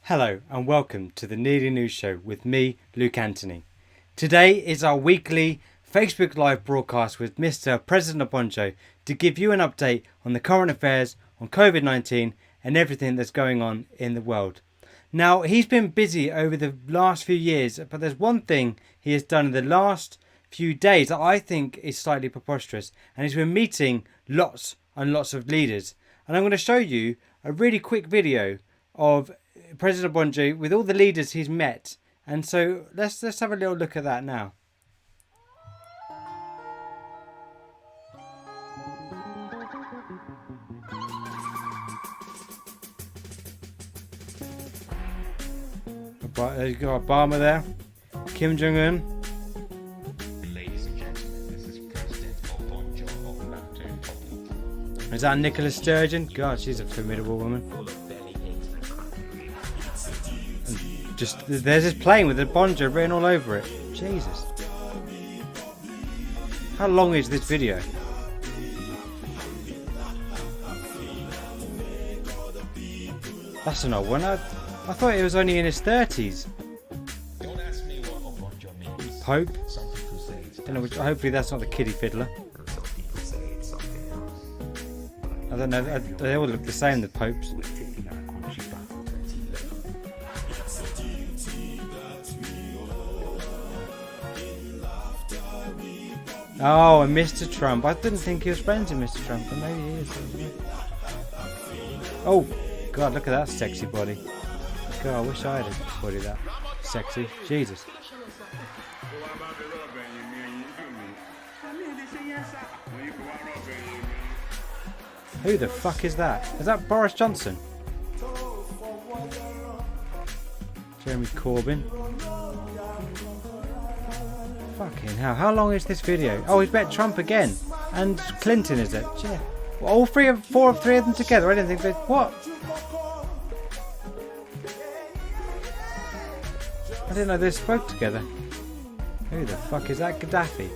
Hello and welcome to the Nearly News Show with me, Luke Anthony. Today is our weekly Facebook Live broadcast with Mr. President Obonjo to give you an update on the current affairs on COVID-19 and everything that's going on in the world. Now, he's been busy over the last few years, but there's one thing he has done in the last few days that I think is slightly preposterous, and he's been meeting lots and lots of leaders. And I'm going to show you a really quick video of President Obonjo with all the leaders he's met. And so let's have a little look at that now. You've got Obama there, Kim Jong-un. Ladies and gentlemen, this is President Obonjo of Mountain Top. Is that Nicola Sturgeon? God, she's a formidable woman. Full of bellyaches and cranberry. And just there's this plane with Obonjo written all over it. Jesus. How long is this video? That's an old one. I thought he was only in his 30s. Don't ask me what Obonjo means. Pope? Some people say it's Don't know which, hopefully that's not the kiddie fiddler. and some people say it's something else. I don't know. They all look the same, the popes. We're taking our country back to 2011. Oh, and Mr. Trump. I didn't think he was friends with Mr. Trump, but maybe he is. Oh, God, look at that sexy body. God, I wish I had a body that sexy. Jesus. Who the fuck is that? Is that Boris Johnson? Jeremy Corbyn. Fucking hell. How long is this video? Oh, he's met Trump again. And Clinton, is it? Yeah. Well, all three of them together. I didn't think they... What? I didn't know they spoke together. Who the fuck is that? Gaddafi?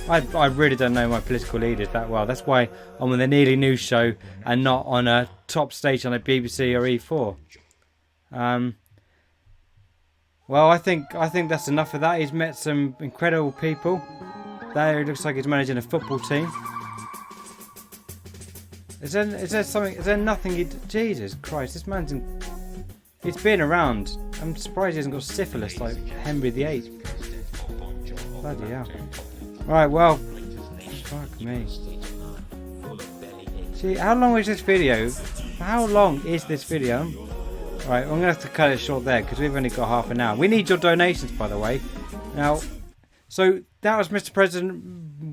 I really don't know my political leaders that well. That's why I'm on the Nearly News Show and not on a top station on a BBC or E4. Well, I think that's enough of that. He's met some incredible people. There, it looks like he's managing a football team. Is there something? Is there nothing? Jesus Christ, this man's he's been around. I'm surprised he hasn't got syphilis like Henry VIII. Bloody hell. Right, well, fuck me. See, how long is this video? How long is this video? Right, I'm going to have to cut it short there because we've only got half an hour. We need your donations, by the way. Now, so that was Mr. President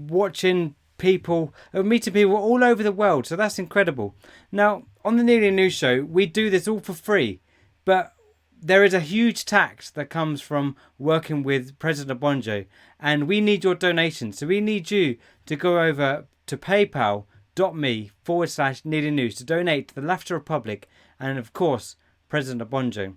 watching people, meeting people all over the world. So that's incredible. Now, on the Nearly News Show, we do this all for free. But there is a huge tax that comes from working with President Obonjo. And we need your donations. So we need you to go over to paypal.me/Nearly News to donate to the Laughter Republic and, of course, President Obonjo.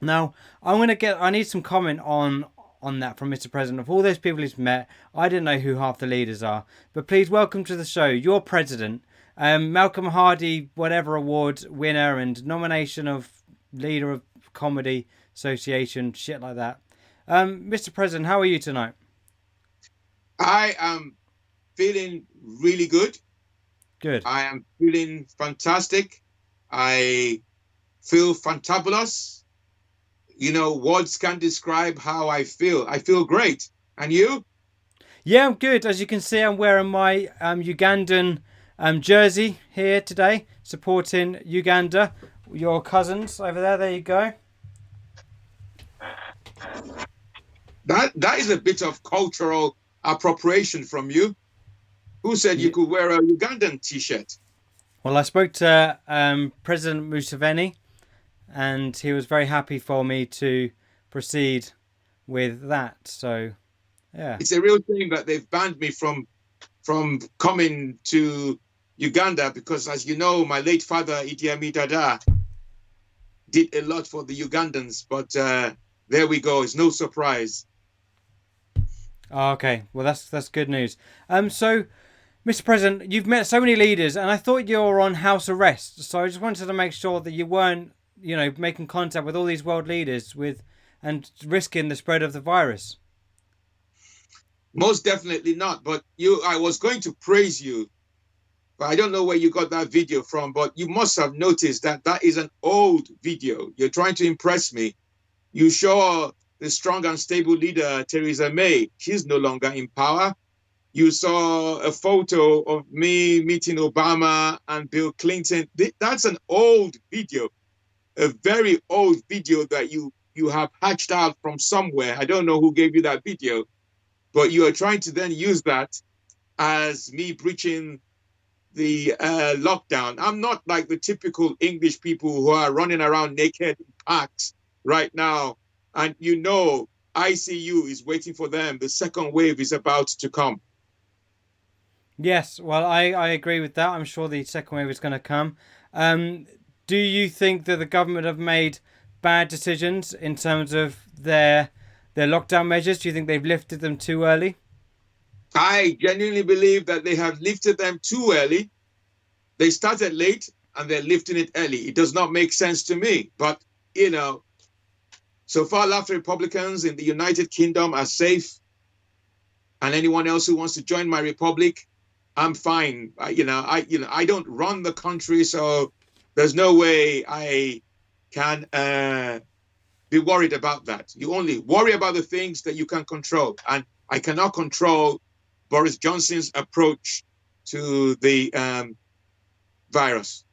Now, I need some comment on that from Mr. President. Of all those people he's met, I didn't know who half the leaders are. But please welcome to the show your president, Malcolm Hardie, whatever award winner and nomination of leader of comedy association, shit like that. Mr. President, how are you tonight? I am feeling really good. Good. I am feeling fantastic. I feel fantabulous. You know, words can't describe how I feel. I feel great. And you? Yeah, I'm good. As you can see, I'm wearing my Ugandan jersey here today, supporting Uganda. Your cousins over there. There you go. That is a bit of cultural appropriation from you. Who said you could wear a Ugandan t-shirt? Well, I spoke to President Museveni, and he was very happy for me to proceed with that. So, yeah. It's a real shame that they've banned me from coming to Uganda because, as you know, my late father, Idi Amin Dada, did a lot for the Ugandans. But there we go. It's no surprise. Oh, okay. Well, that's good news. So Mr. President, you've met so many leaders, and I thought you were on house arrest. So I just wanted to make sure that you weren't, making contact with all these world leaders and risking the spread of the virus. Most definitely not. But I was going to praise you, but I don't know where you got that video from. But you must have noticed that that is an old video. You're trying to impress me. You show the strong and stable leader, Theresa May. She's no longer in power. You saw a photo of me meeting Obama and Bill Clinton. That's an old video, a very old video that you have hatched out from somewhere. I don't know who gave you that video, but you are trying to then use that as me breaching the lockdown. I'm not like the typical English people who are running around naked in parks right now. And ICU is waiting for them. The second wave is about to come. Yes, well, I agree with that. I'm sure the second wave is going to come. Do you think that the government have made bad decisions in terms of their lockdown measures? Do you think they've lifted them too early? I genuinely believe that they have lifted them too early. They started late and they're lifting it early. It does not make sense to me. But, so far left Republicans in the United Kingdom are safe. And anyone else who wants to join my republic, I'm fine. I don't run the country, so there's no way I can be worried about that. You only worry about the things that you can control. And I cannot control Boris Johnson's approach to the virus.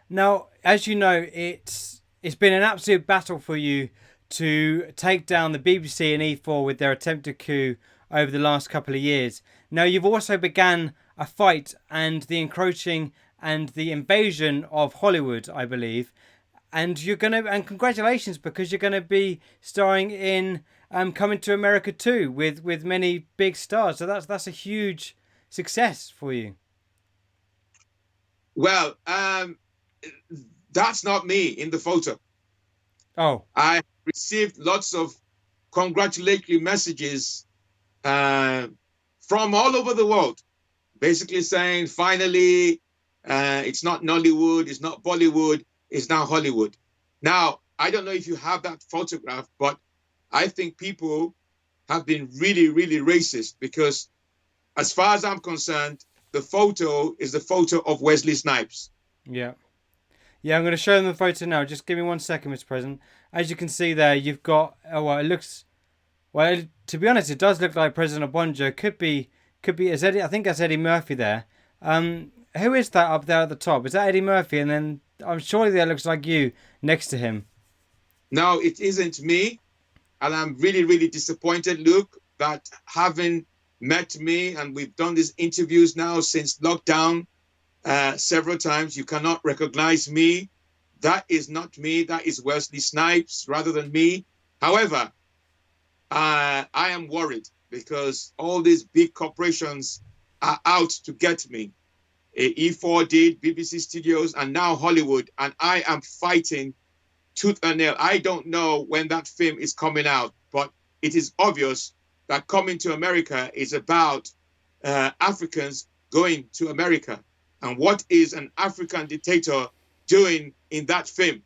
Now, as you know, it's been an absolute battle for you to take down the BBC and E4 with their attempted coup over the last couple of years. Now, you've also began a fight and the encroaching and the invasion of Hollywood, I believe. And and congratulations, because you're gonna be starring in Coming to America 2 with many big stars. So that's a huge success for you. Well, that's not me in the photo. Oh. I received lots of congratulatory messages from all over the world, basically saying, finally, it's not Nollywood, it's not Bollywood, it's now Hollywood. Now, I don't know if you have that photograph, but I think people have been really, really racist, because as far as I'm concerned, the photo is the photo of Wesley Snipes. Yeah. Yeah, I'm going to show them the photo now. Just give me 1 second, Mr. President. As you can see there, you've got, to be honest, it does look like President Obonjo. Could be Eddie. I think that's Eddie Murphy there. Who is that up there at the top? Is that Eddie Murphy? And then I'm surely that looks like you next to him. No, it isn't me. And I'm really, really disappointed, Luke, that having met me, and we've done these interviews now since lockdown several times, you cannot recognize me. That is not me. That is Wesley Snipes rather than me. However, I am worried because all these big corporations are out to get me. E4 did, BBC Studios, and now Hollywood. And I am fighting tooth and nail. I don't know when that film is coming out, but it is obvious that Coming to America is about Africans going to America. And what is an African dictator doing in that film?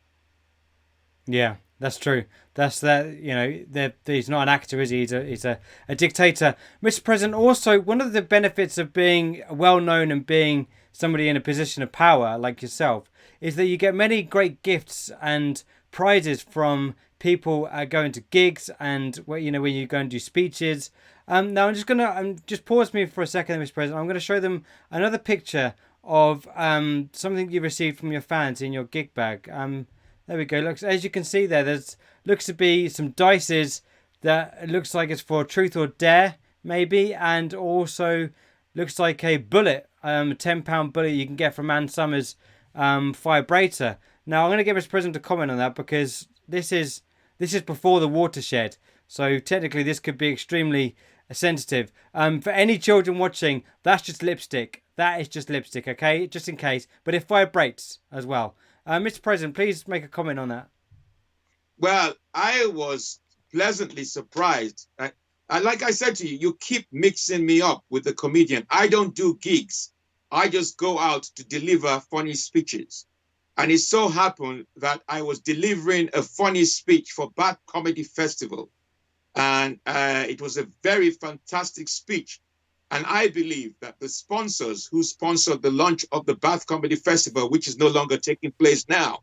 Yeah, that's true. That's that. He's not an actor, is he? He's a dictator. Mr. President, also, one of the benefits of being well known and being somebody in a position of power like yourself is that you get many great gifts and prizes from people going to gigs and when you go and do speeches. Now I'm just pause me for a second, Mr. President. I'm going to show them another picture of something you received from your fans in your gig bag. There we go. Looks, as you can see there, looks to be some dices that looks like it's for truth or dare, maybe, and also looks like a bullet, a £10 bullet you can get from Ann Summers vibrator. Now I'm going to get Mr. President to comment on that because this is before the watershed, so technically this could be extremely sensitive. For any children watching, that's just lipstick. That is just lipstick, okay? Just in case. But it vibrates as well. Mr. President, please make a comment on that. Well, I was pleasantly surprised. like I said to you, you keep mixing me up with the comedian. I don't do gigs. I just go out to deliver funny speeches. And it so happened that I was delivering a funny speech for Bath Comedy Festival. And it was a very fantastic speech. And I believe that the sponsors who sponsored the launch of the Bath Comedy Festival, which is no longer taking place now,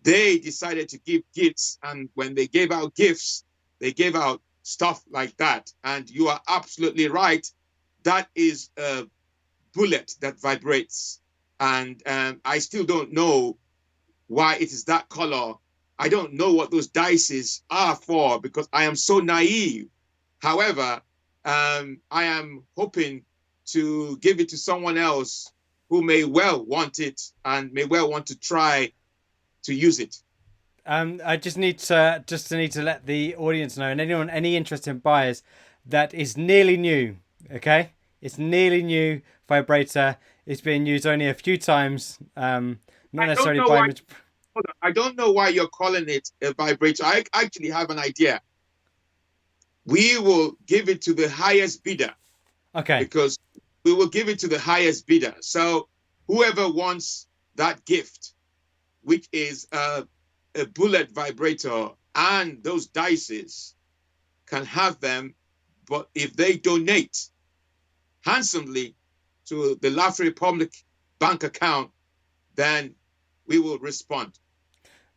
they decided to give gifts. And when they gave out gifts, they gave out stuff like that. And you are absolutely right. That is a bullet that vibrates. And I still don't know why it is that color. I don't know what those dices are for because I am so naive. However, I am hoping to give it to someone else who may well want it and may well want to try to use it. I just need to let the audience know, and anyone, any interested buyers, that is nearly new. Okay, it's nearly new vibrator. It's been used only a few times. Not necessarily by. I don't know why you're calling it a vibrator. I actually have an idea. We will give it to the highest bidder. Okay. Because we will give it to the highest bidder. So whoever wants that gift, which is a bullet vibrator and those dices, can have them. But if they donate handsomely to the Laugh Republic bank account, then we will respond.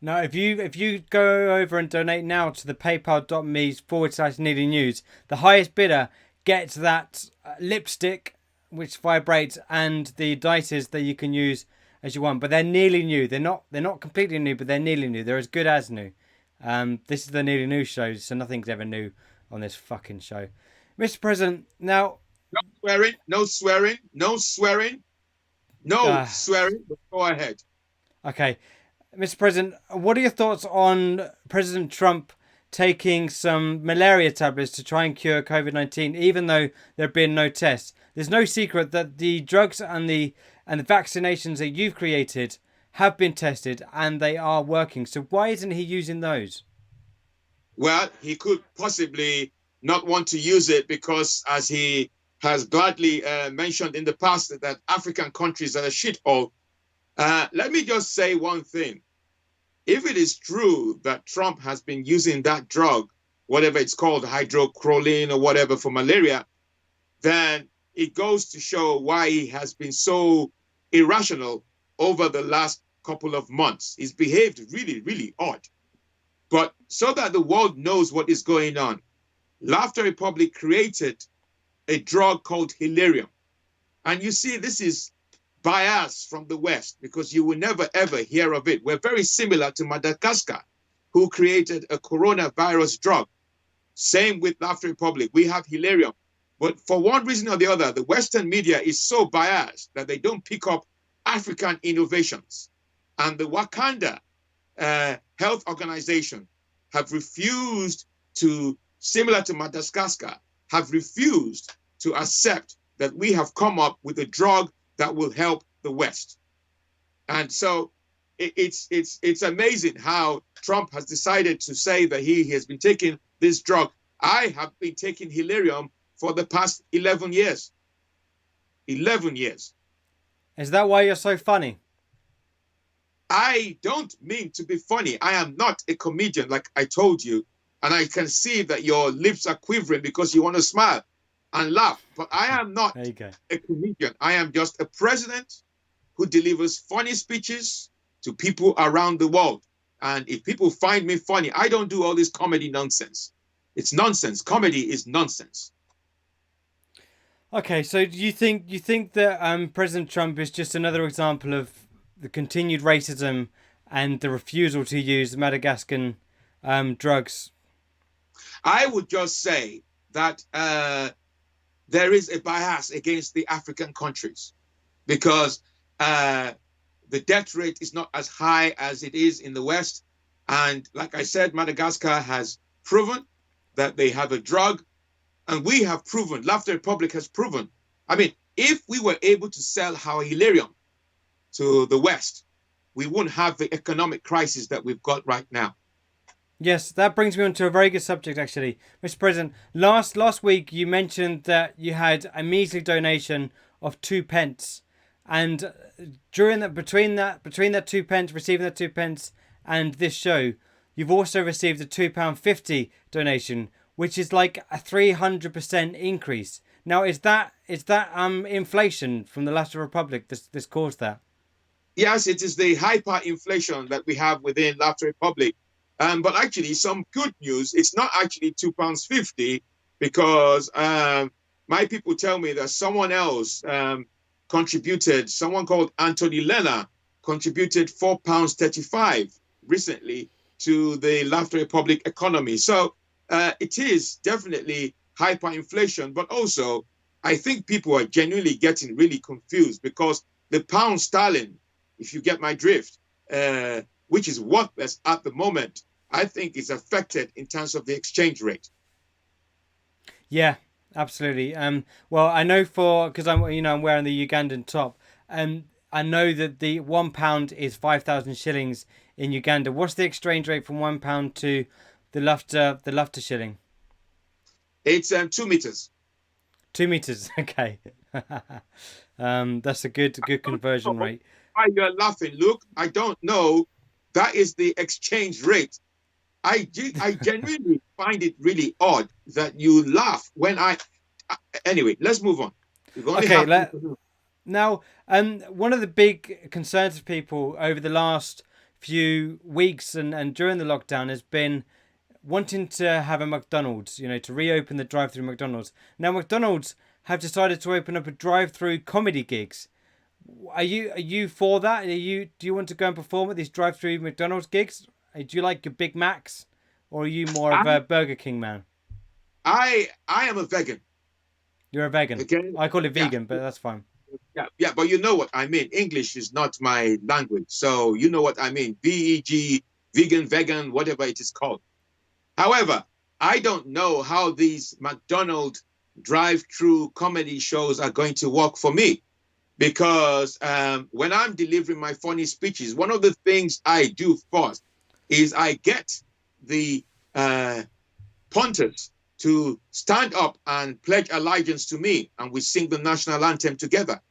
Now, if you go over and donate now to the paypal.me/needy news, the highest bidder gets that lipstick which vibrates and the dices that you can use as you want. But they're nearly new. They're not completely new, but they're nearly new. They're as good as new. This is the Nearly New show, so nothing's ever new on this fucking show. Mr. President, now... No swearing, no swearing, no swearing, no swearing, but go ahead. Okay. Mr. President, what are your thoughts on President Trump taking some malaria tablets to try and cure COVID-19, even though there have been no tests? There's no secret that the drugs and the vaccinations that you've created have been tested and they are working. So why isn't he using those? Well, he could possibly not want to use it because, as he has gladly mentioned in the past, that African countries are a shithole. Let me just say one thing. If it is true that Trump has been using that drug, whatever it's called, hydrochlorine or whatever for malaria, then it goes to show why he has been so irrational over the last couple of months. He's behaved really, really odd. But so that the world knows what is going on, Laughter Republic created a drug called Hilarium. And you see, this is bias from the West because you will never, ever hear of it. We're very similar to Madagascar, who created a coronavirus drug. Same with Laughter Republic. We have Hilarium. But for one reason or the other, the Western media is so biased that they don't pick up African innovations. And the Wakanda Health Organization have refused to, similar to Madagascar, have refused to accept that we have come up with a drug that will help the West. And so it's amazing how Trump has decided to say that he has been taking this drug. I have been taking Hilarium for the past 11 years. 11 years. Is that why you're so funny? I don't mean to be funny. I am not a comedian, like I told you. And I can see that your lips are quivering because you want to smile and laugh. But I am not a comedian. I am just a president who delivers funny speeches to people around the world. And if people find me funny, I don't do all this comedy nonsense. It's nonsense. Comedy is nonsense. Okay, so do you think that President Trump is just another example of the continued racism and the refusal to use Madagascan drugs? I would just say that there is a bias against the African countries because the death rate is not as high as it is in the West. And like I said, Madagascar has proven that they have a drug, and we have proven, Laughter Republic has proven. I mean, if we were able to sell our Hilarium to the West, we wouldn't have the economic crisis that we've got right now. Yes, that brings me on to a very good subject, actually, Mr. President. Last week you mentioned that you had a measly donation of 2 pence, and during that between that 2 pence, receiving that 2 pence, and this show, you've also received a £2.50 donation, which is like a 300% increase. Now, is that inflation from the Latter Republic this caused that? Yes, it is the hyperinflation that we have within Laughter Republic. But actually, some good news. It's not actually £2.50 because my people tell me that someone else contributed. Someone called Anthony Lena contributed £4.35 recently to the Laughter Republic economy. So it is definitely hyperinflation, but also I think people are genuinely getting really confused because the pound sterling, if you get my drift, which is worthless at the moment, I think is affected in terms of the exchange rate. Yeah, absolutely. Well, I know because I'm wearing the Ugandan top. I know that the £1 is 5,000 shillings in Uganda. What's the exchange rate from £1 to the Lufter shilling? It's 2 meters. 2 meters. Okay. That's a good conversion rate. Why you're laughing, Luke? I don't know. That is the exchange rate. I genuinely find it really odd that you laugh when I. Anyway, let's move on. Okay. Now, one of the big concerns of people over the last few weeks and during the lockdown has been wanting to have a McDonald's, to reopen the drive-through McDonald's. Now, McDonald's have decided to open up a drive-through comedy gigs. Are you for that? Do you want to go and perform at these drive-through McDonald's gigs? Do you like your Big Macs, or are you more of a Burger King man? I am a vegan. You're a vegan. Okay. I call it vegan, but that's fine. Yeah, but you know what I mean. English is not my language, so you know what I mean. VEG, vegan, whatever it is called. However, I don't know how these McDonald's drive-through comedy shows are going to work for me. Because when I'm delivering my funny speeches, one of the things I do first is I get the punters to stand up and pledge allegiance to me, and we sing the national anthem together.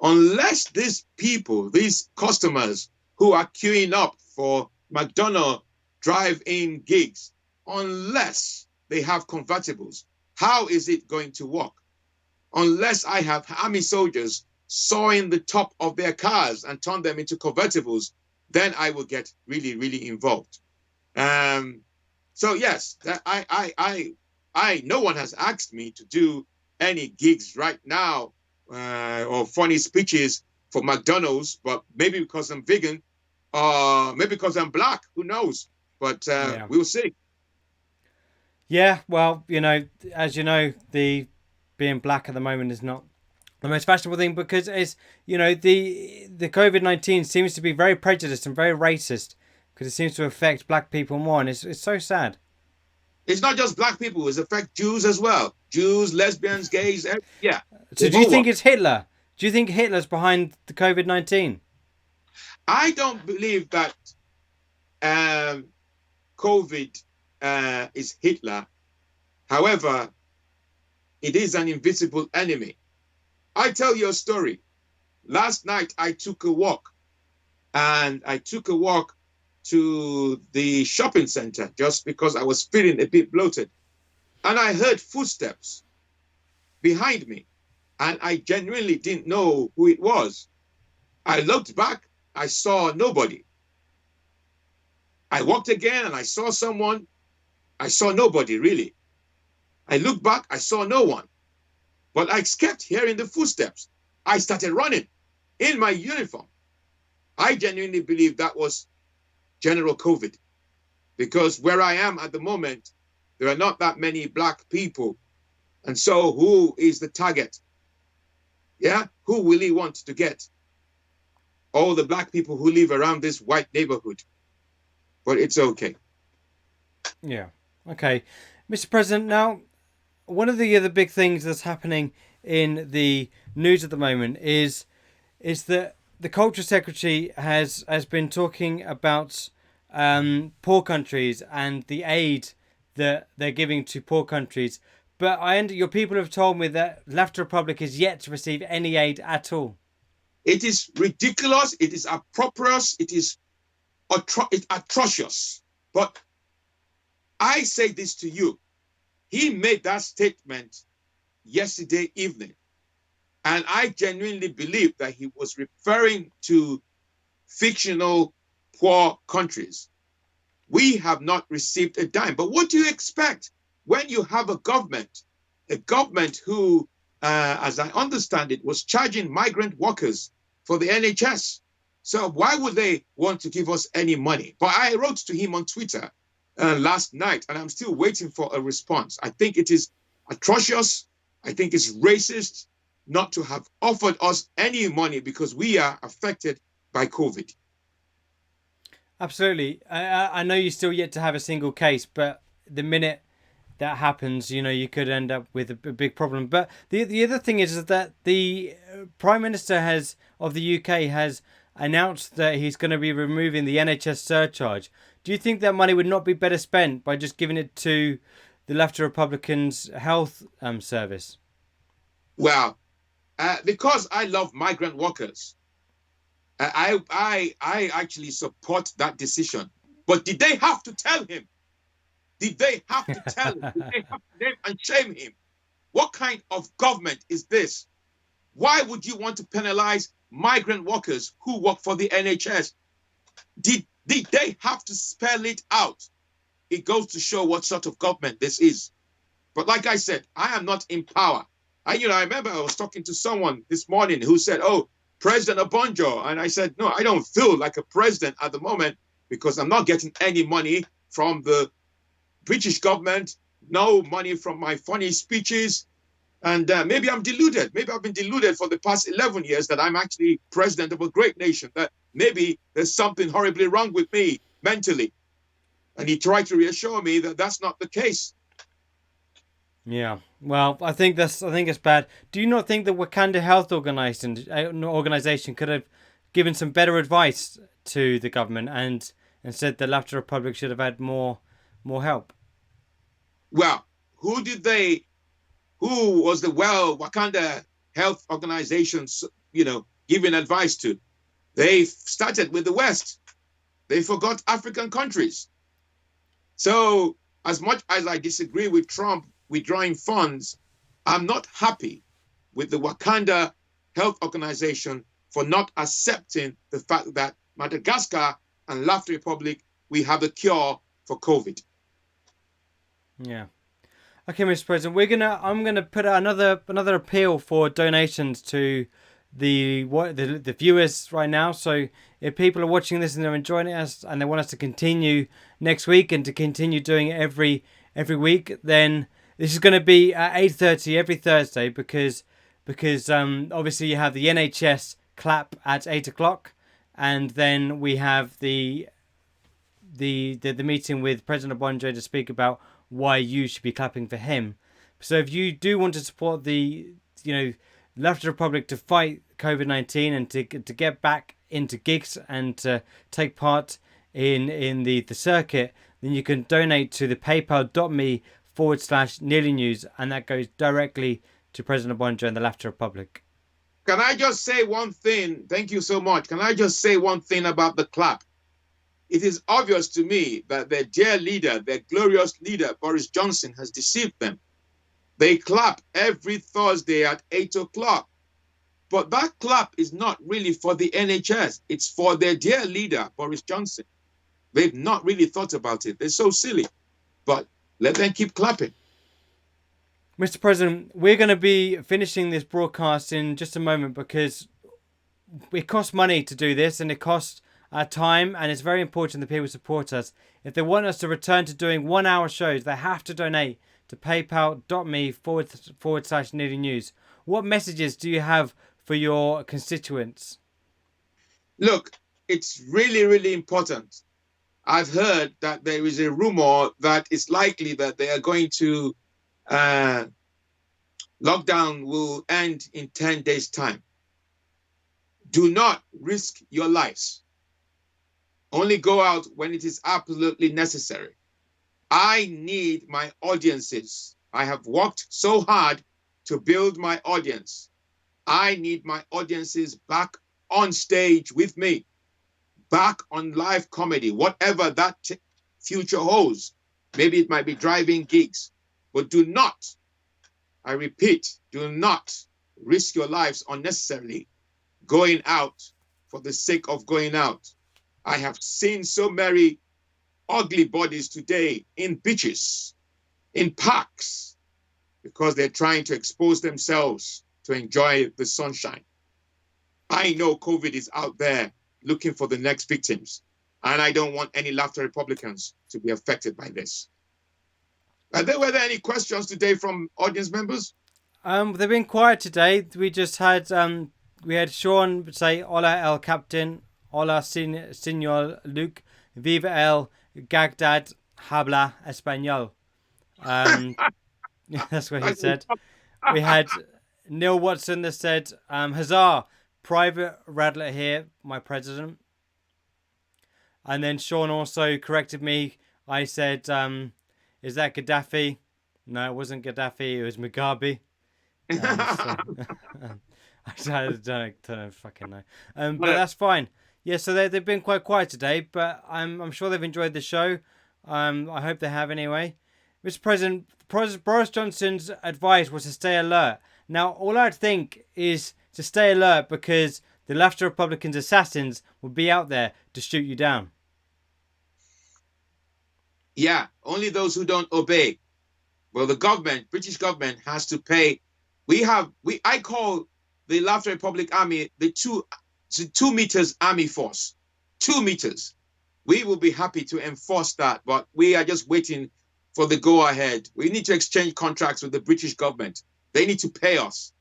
Unless these people, these customers who are queuing up for McDonald's drive-in gigs, unless they have convertibles, how is it going to work? Unless I have army soldiers sawing the top of their cars and turn them into convertibles, then I will get really, really involved. So yes, I no one has asked me to do any gigs right now or funny speeches for McDonald's, but maybe because I'm vegan, maybe because I'm black, who knows? But we'll see. Yeah, well, as you know, the being black at the moment is not the most fashionable thing because it's the COVID-19 seems to be very prejudiced and very racist because it seems to affect black people more, and it's so sad. It's not just black people; it affects Jews as well. Jews, lesbians, gays. Yeah. So do you think it's Hitler? Do you think Hitler's behind the COVID-19? I don't believe that COVID is Hitler. However, it is an invisible enemy. I tell you a story. Last night I took a walk, and I took a walk to the shopping center just because I was feeling a bit bloated. And I heard footsteps behind me, and I genuinely didn't know who it was. I looked back, I saw nobody. I walked again and I saw someone. I saw nobody really. I looked back, I saw no one. But I kept hearing the footsteps. I started running in my uniform. I genuinely believe that was General COVID, because where I am at the moment, there are not that many black people. And so who is the target? Yeah, who will he want to get? All the black people who live around this white neighborhood. But it's okay. Yeah. Okay. Mr. President, now, one of the other big things that's happening in the news at the moment is that the Culture Secretary has been talking about poor countries and the aid that they're giving to poor countries. But your people have told me that Laughter Republic is yet to receive any aid at all. It is ridiculous. It is appropriate. It is atrocious. But I say this to you. He made that statement yesterday evening. And I genuinely believe that he was referring to fictional poor countries. We have not received a dime. But what do you expect when you have a government who, as I understand it, was charging migrant workers for the NHS? So why would they want to give us any money? But I wrote to him on Twitter last night, and I'm still waiting for a response. I think it is atrocious. I think it's racist not to have offered us any money because we are affected by COVID. Absolutely. I know you're still yet to have a single case, but the minute that happens, you could end up with a big problem. But the other thing is that the Prime Minister of the UK has announced that he's going to be removing the NHS surcharge. Do you think that money would not be better spent by just giving it to the Left Republicans' health service? Well, because I love migrant workers, I actually support that decision. But did they have to tell him? Did they have to tell him? Did they have to name and shame him? What kind of government is this? Why would you want to penalize migrant workers who work for the NHS? Did they have to spell it out? It goes to show what sort of government this is. But like I said, I am not in power. I remember I was talking to someone this morning who said, "Oh, President Obonjo," and I said, "No, I don't feel like a president at the moment because I'm not getting any money from the British government, no money from my funny speeches, and maybe I'm deluded. Maybe I've been deluded for the past 11 years that I'm actually president of a great nation, that maybe there's something horribly wrong with me mentally." And he tried to reassure me that that's not the case. Yeah, well, I think it's bad. Do you not think the Wakanda Health Organization could have given some better advice to the government and said the Laughter Republic should have had more help? Well, who was the Wakanda Health Organization, giving advice to? They started with the West. They forgot African countries. So as much as I disagree with Trump withdrawing funds, I'm not happy with the Wakanda Health Organization for not accepting the fact that Madagascar and Laughter Republic, we have a cure for COVID. Yeah. Okay, Mr. President, I'm gonna put out another appeal for donations to the viewers right now. So if people are watching this and they're enjoying us and they want us to continue next week and to continue doing it every week, then this is going to be at 8:30 every Thursday because obviously you have the NHS clap at 8:00, and then we have the meeting with President Obonjo to speak about why you should be clapping for him. So if you do want to support the Laughter Republic to fight COVID-19 and to get back into gigs and to take part in the circuit, then you can donate to the paypal.me/Nearly News, and that goes directly to President Obonjo and the Laughter Republic. Can I just say one thing? Thank you so much. Can I just say one thing about the clap? It is obvious to me that their dear leader, their glorious leader, Boris Johnson, has deceived them. They clap every Thursday at 8:00. But that clap is not really for the NHS. It's for their dear leader, Boris Johnson. They've not really thought about it. They're so silly. But let them keep clapping. Mr. President, we're going to be finishing this broadcast in just a moment because it costs money to do this and it costs time, and it's very important that people support us. If they want us to return to doing 1 hour shows, they have to donate to paypal.me/Nearly News. What messages do you have for your constituents? Look, it's really, really important. I've heard that there is a rumor that it's likely that they are going to lockdown will end in 10 days' time. Do not risk your lives. Only go out when it is absolutely necessary. I need my audiences. I have worked so hard to build my audience. I need my audiences back on stage with me, back on live comedy, whatever that future holds. Maybe it might be driving gigs, but do not, I repeat, do not risk your lives unnecessarily going out for the sake of going out. I have seen so many ugly bodies today in beaches, in parks, because they're trying to expose themselves to enjoy the sunshine. I know COVID is out there looking for the next victims, and I don't want any Laughter Republicans to be affected by this. Were there any questions today from audience members? They've been quiet today. We just had we had Sean say "Hola el Captain," "Hola Señor Luke," "Viva el Gagdad habla español." That's what he said. We had Neil Watson that said, "Huzzah, Private Radler here, my president." And then Sean also corrected me. I said, "Is that Gaddafi?" No, it wasn't Gaddafi. It was Mugabe. I don't fucking know. But that's fine. Yeah, so they've been quite quiet today, but I'm sure they've enjoyed the show. I hope they have anyway. Mr. President, Boris Johnson's advice was to stay alert. Now, all I'd think is to stay alert because the Laughter Republicans' assassins will be out there to shoot you down. Yeah, only those who don't obey. Well, the government, British government, has to pay. I call the Laughter Republic Army the 2 meters army force. 2 meters. We will be happy to enforce that, but we are just waiting for the go-ahead. We need to exchange contracts with the British government. They need to pay us.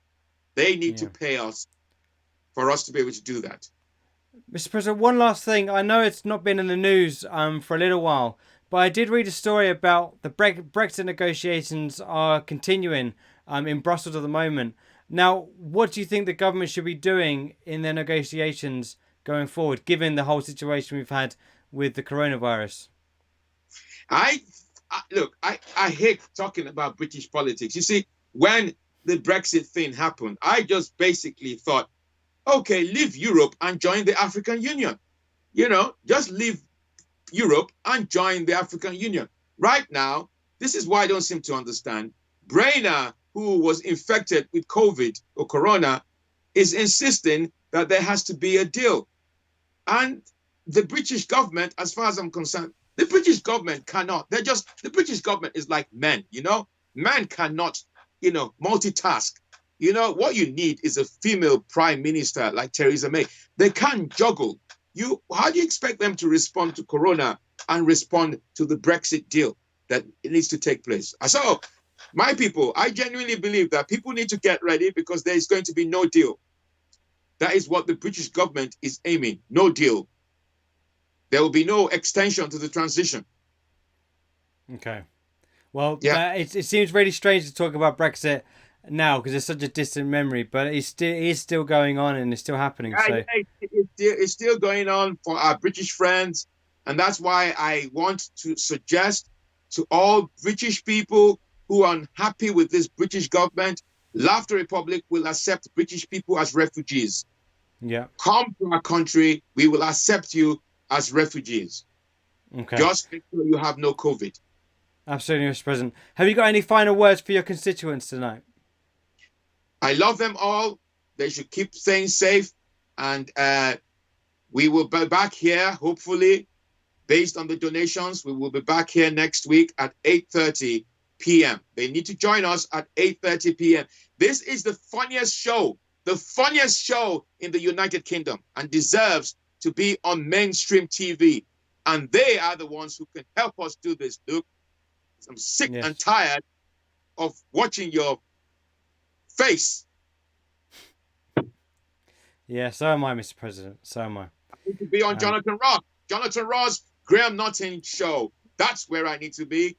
They need to pay us for us to be able to do that. Mr. President, one last thing. I know it's not been in the news for a little while, but I did read a story about the Brexit negotiations are continuing in Brussels at the moment. Now, what do you think the government should be doing in their negotiations going forward, given the whole situation we've had with the coronavirus? I hate talking about British politics. You see, when the Brexit thing happened, I just basically thought, okay, leave Europe and join the African Union. Just leave Europe and join the African Union. Right now, this is why I don't seem to understand. Brainer, who was infected with COVID or corona, is insisting that there has to be a deal. And the British government, as far as I'm concerned, the British government cannot. The British government is like men, Men cannot, multitask. What you need is a female prime minister like Theresa May. They can't juggle. How do you expect them to respond to corona and respond to the Brexit deal that it needs to take place? So, my people, I genuinely believe that people need to get ready because there is going to be no deal. That is what the British government is aiming. No deal. There will be no extension to the transition. Okay. Well, it seems really strange to talk about Brexit now because it's such a distant memory, but it is still going on and it's still happening. So it's still going on for our British friends, and that's why I want to suggest to all British people who are unhappy with this British government, Laughter Republic will accept British people as refugees. Yeah. Come to our country, we will accept you as refugees. Okay. Just make sure you have no COVID. Absolutely, Mr. President. Have you got any final words for your constituents tonight? I love them all. They should keep staying safe. And we will be back here, hopefully, based on the donations. We will be back here next week at 8:30 p.m. They need to join us at 8:30 p.m. This is the funniest show in the United Kingdom and deserves to be on mainstream TV. And they are the ones who can help us do this, Luke. I'm sick and tired of watching your face. Yeah, so am I, Mr. President. So am I. I need to be on Jonathan Ross, Graham Norton show. That's where I need to be.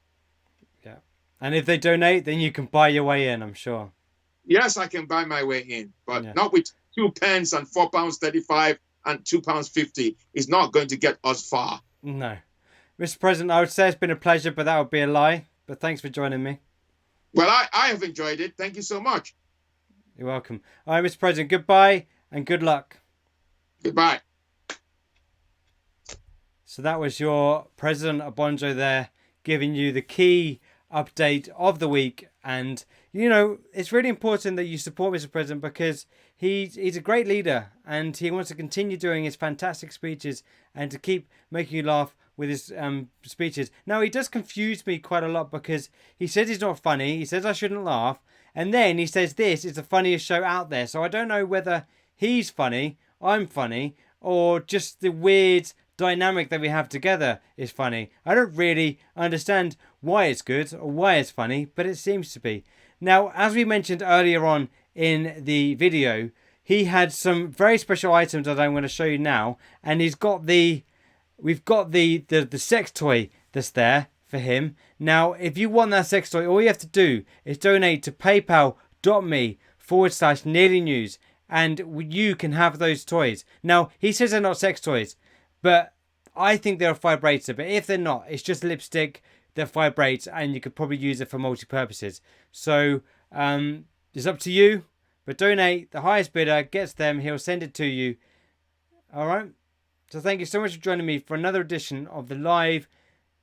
Yeah. And if they donate, then you can buy your way in, I'm sure. Yes, I can buy my way in, but not with £2 and £4.35 and £2.50 is not going to get us far. No. Mr. President, I would say it's been a pleasure, but that would be a lie. But thanks for joining me. Well, I have enjoyed it. Thank you so much. You're welcome. All right, Mr. President, goodbye and good luck. Goodbye. So that was your President Obonjo there, giving you the key update of the week. And, you know, it's really important that you support Mr. President because he's a great leader and he wants to continue doing his fantastic speeches and to keep making you laugh with his speeches. Now, he does confuse me quite a lot because he says he's not funny. He says I shouldn't laugh. And then he says this is the funniest show out there. So I don't know whether he's funny, I'm funny, or just the weird dynamic that we have together is funny. I don't really understand why it's good or why it's funny, but it seems to be. Now, as we mentioned earlier on in the video, he had some very special items that I'm going to show you now, and we've got the sex toy that's there for him. Now, if you want that sex toy, all you have to do is donate to paypal.me/Nearly News, and you can have those toys. Now, he says they're not sex toys, but I think they're a vibrator. But if they're not, it's just lipstick that vibrates, and you could probably use it for multi-purposes. So it's up to you. But donate. The highest bidder gets them. He'll send it to you. All right. So thank you so much for joining me for another edition of the live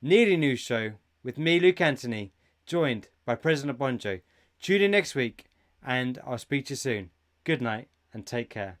Nearly News show with me, Luke Anthony, joined by President Obonjo. Tune in next week, and I'll speak to you soon. Good night and take care.